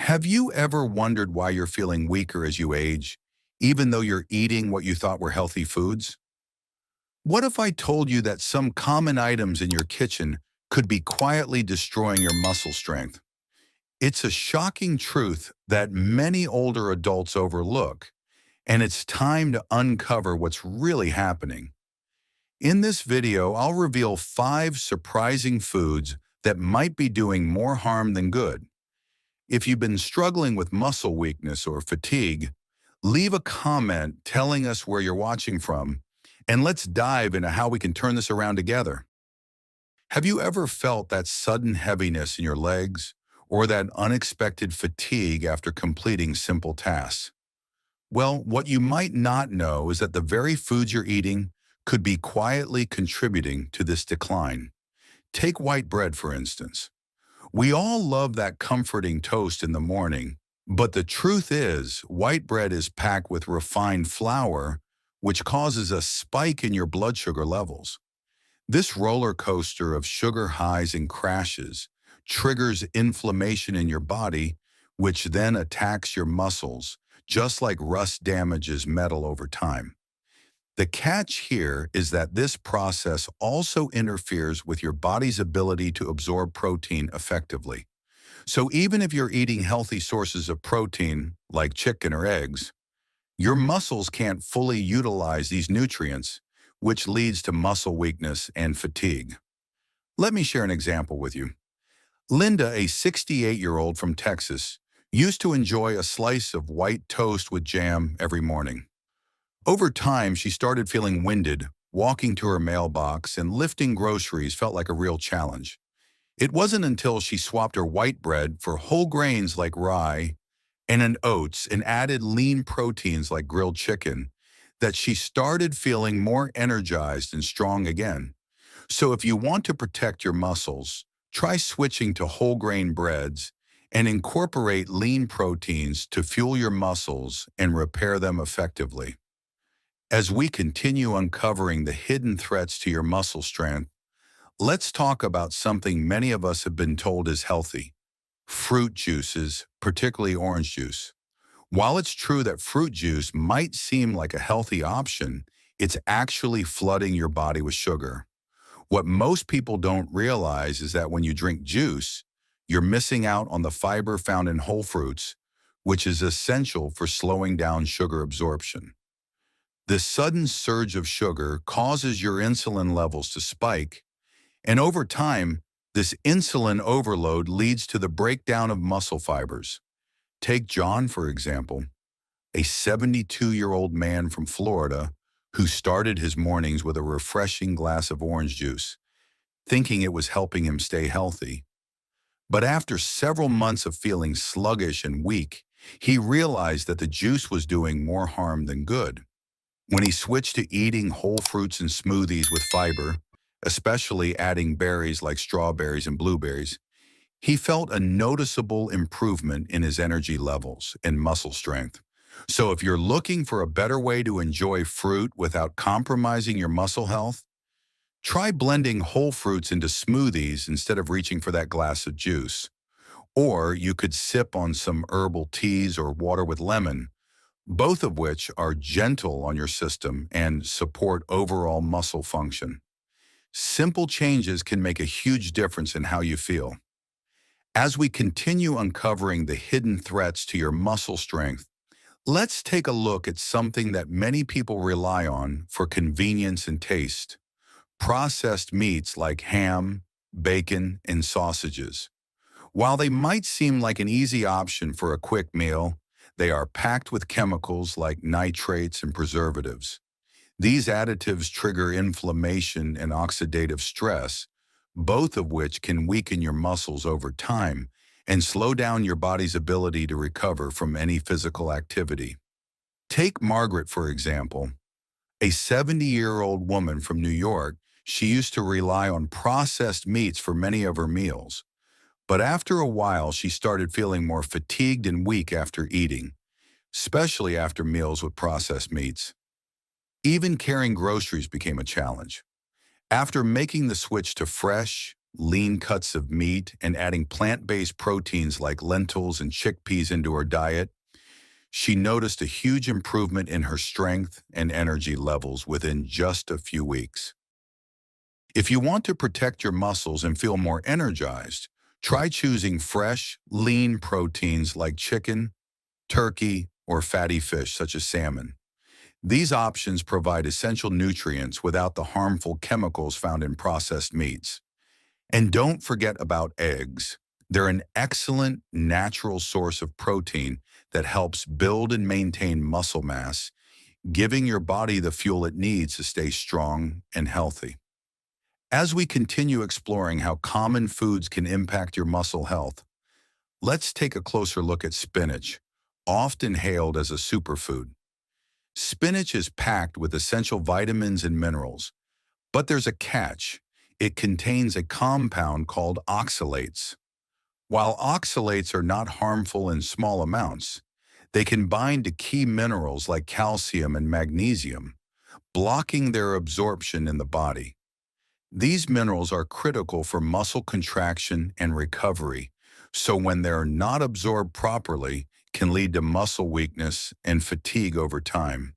Have you ever wondered why you're feeling weaker as you age, even though you're eating what you thought were healthy foods? What if I told you that some common items in your kitchen could be quietly destroying your muscle strength? It's a shocking truth that many older adults overlook, and it's time to uncover what's really happening. In this video, I'll reveal 5 surprising foods that might be doing more harm than good. If you've been struggling with muscle weakness or fatigue, leave a comment telling us where you're watching from, and let's dive into how we can turn this around together. Have you ever felt that sudden heaviness in your legs or that unexpected fatigue after completing simple tasks? Well, what you might not know is that the very foods you're eating could be quietly contributing to this decline. Take white bread, for instance. We all love that comforting toast in the morning, but the truth is, white bread is packed with refined flour, which causes a spike in your blood sugar levels. This roller coaster of sugar highs and crashes triggers inflammation in your body, which then attacks your muscles, just like rust damages metal over time. The catch here is that this process also interferes with your body's ability to absorb protein effectively. So even if you're eating healthy sources of protein, like chicken or eggs, your muscles can't fully utilize these nutrients, which leads to muscle weakness and fatigue. Let me share an example with you. Linda, a 68-year-old from Texas, used to enjoy a slice of white toast with jam every morning. Over time, she started feeling winded, walking to her mailbox and lifting groceries felt like a real challenge. It wasn't until she swapped her white bread for whole grains like rye and an oats and added lean proteins like grilled chicken that she started feeling more energized and strong again. So if you want to protect your muscles, try switching to whole grain breads and incorporate lean proteins to fuel your muscles and repair them effectively. As we continue uncovering the hidden threats to your muscle strength, let's talk about something many of us have been told is healthy: fruit juices, particularly orange juice. While it's true that fruit juice might seem like a healthy option, it's actually flooding your body with sugar. What most people don't realize is that when you drink juice, you're missing out on the fiber found in whole fruits, which is essential for slowing down sugar absorption. This sudden surge of sugar causes your insulin levels to spike, and over time, this insulin overload leads to the breakdown of muscle fibers. Take John, for example, a 72-year-old man from Florida who started his mornings with a refreshing glass of orange juice, thinking it was helping him stay healthy. But after several months of feeling sluggish and weak, he realized that the juice was doing more harm than good. When he switched to eating whole fruits and smoothies with fiber, especially adding berries like strawberries and blueberries, he felt a noticeable improvement in his energy levels and muscle strength. So if you're looking for a better way to enjoy fruit without compromising your muscle health, try blending whole fruits into smoothies instead of reaching for that glass of juice. Or you could sip on some herbal teas or water with lemon, both of which are gentle on your system and support overall muscle function. Simple changes can make a huge difference in how you feel. As we continue uncovering the hidden threats to your muscle strength, let's take a look at something that many people rely on for convenience and taste: processed meats like ham, bacon, and sausages. While they might seem like an easy option for a quick meal, they are packed with chemicals like nitrates and preservatives. These additives trigger inflammation and oxidative stress, both of which can weaken your muscles over time and slow down your body's ability to recover from any physical activity. Take Margaret, for example, a 70-year-old woman from New York. She used to rely on processed meats for many of her meals. But after a while, she started feeling more fatigued and weak after eating, especially after meals with processed meats. Even carrying groceries became a challenge. After making the switch to fresh, lean cuts of meat, and adding plant-based proteins like lentils and chickpeas into her diet, she noticed a huge improvement in her strength and energy levels within just a few weeks. If you want to protect your muscles and feel more energized, try choosing fresh, lean proteins like chicken, turkey, or fatty fish such as salmon. These options provide essential nutrients without the harmful chemicals found in processed meats. And don't forget about eggs. They're an excellent natural source of protein that helps build and maintain muscle mass, giving your body the fuel it needs to stay strong and healthy. As we continue exploring how common foods can impact your muscle health, let's take a closer look at spinach, often hailed as a superfood. Spinach is packed with essential vitamins and minerals, but there's a catch. It contains a compound called oxalates. While oxalates are not harmful in small amounts, they can bind to key minerals like calcium and magnesium, blocking their absorption in the body. These minerals are critical for muscle contraction and recovery, so when they're not absorbed properly, can lead to muscle weakness and fatigue over time.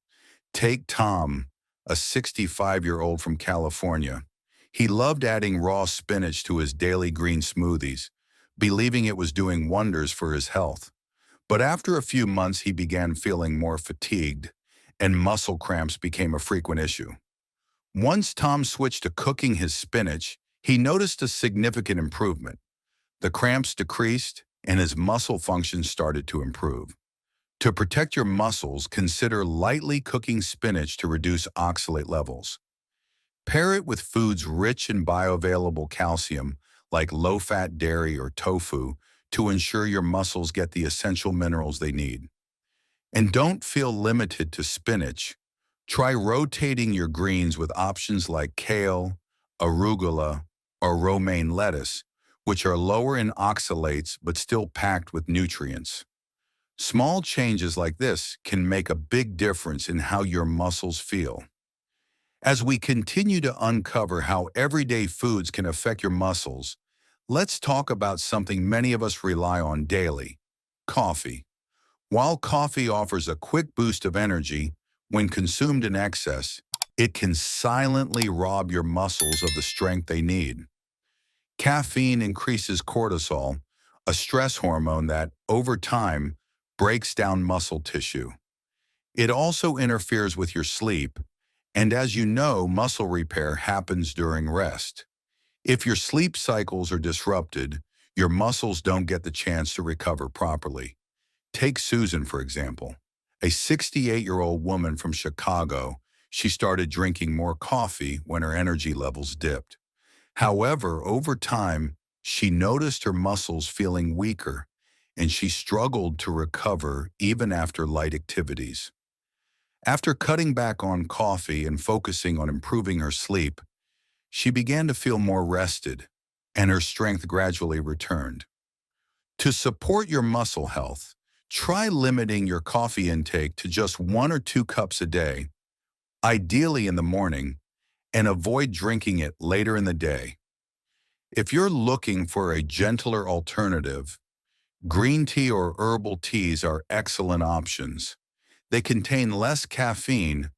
Take Tom, a 65-year-old from California. He loved adding raw spinach to his daily green smoothies, believing it was doing wonders for his health. But after a few months, he began feeling more fatigued, and muscle cramps became a frequent issue. Once Tom switched to cooking his spinach, he noticed a significant improvement. The cramps decreased, and his muscle function started to improve. To protect your muscles, consider lightly cooking spinach to reduce oxalate levels. Pair it with foods rich in bioavailable calcium, like low-fat dairy or tofu, to ensure your muscles get the essential minerals they need. And don't feel limited to spinach. Try rotating your greens with options like kale, arugula, or romaine lettuce, which are lower in oxalates but still packed with nutrients. Small changes like this can make a big difference in how your muscles feel. As we continue to uncover how everyday foods can affect your muscles, let's talk about something many of us rely on daily: coffee. While coffee offers a quick boost of energy, when consumed in excess, it can silently rob your muscles of the strength they need. Caffeine increases cortisol, a stress hormone that, over time, breaks down muscle tissue. It also interferes with your sleep, and as you know, muscle repair happens during rest. If your sleep cycles are disrupted, your muscles don't get the chance to recover properly. Take Susan, for example, a 68-year-old woman from Chicago. She started drinking more coffee when her energy levels dipped. However, over time, she noticed her muscles feeling weaker, and she struggled to recover even after light activities. After cutting back on coffee and focusing on improving her sleep, she began to feel more rested, and her strength gradually returned. To support your muscle health, try limiting your coffee intake to just 1 or 2 cups a day, ideally in the morning, and avoid drinking it later in the day. If you're looking for a gentler alternative, green tea or herbal teas are excellent options. They contain less caffeine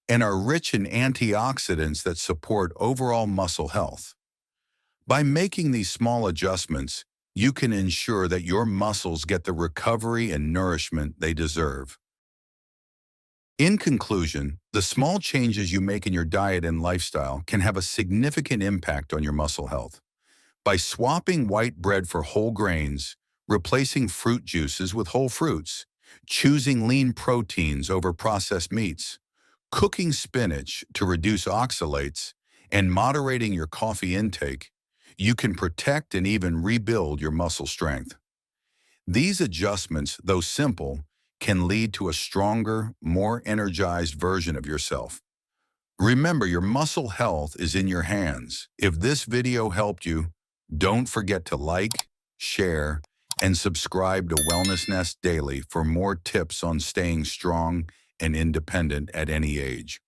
and are rich in antioxidants that support overall muscle health. By making these small adjustments, you can ensure that your muscles get the recovery and nourishment they deserve. In conclusion, the small changes you make in your diet and lifestyle can have a significant impact on your muscle health. By swapping white bread for whole grains, replacing fruit juices with whole fruits, choosing lean proteins over processed meats, cooking spinach to reduce oxalates, and moderating your coffee intake, you can protect and even rebuild your muscle strength. These adjustments, though simple, can lead to a stronger, more energized version of yourself. Remember, your muscle health is in your hands. If this video helped you, don't forget to like, share, and subscribe to Wellness Nest Daily for more tips on staying strong and independent at any age.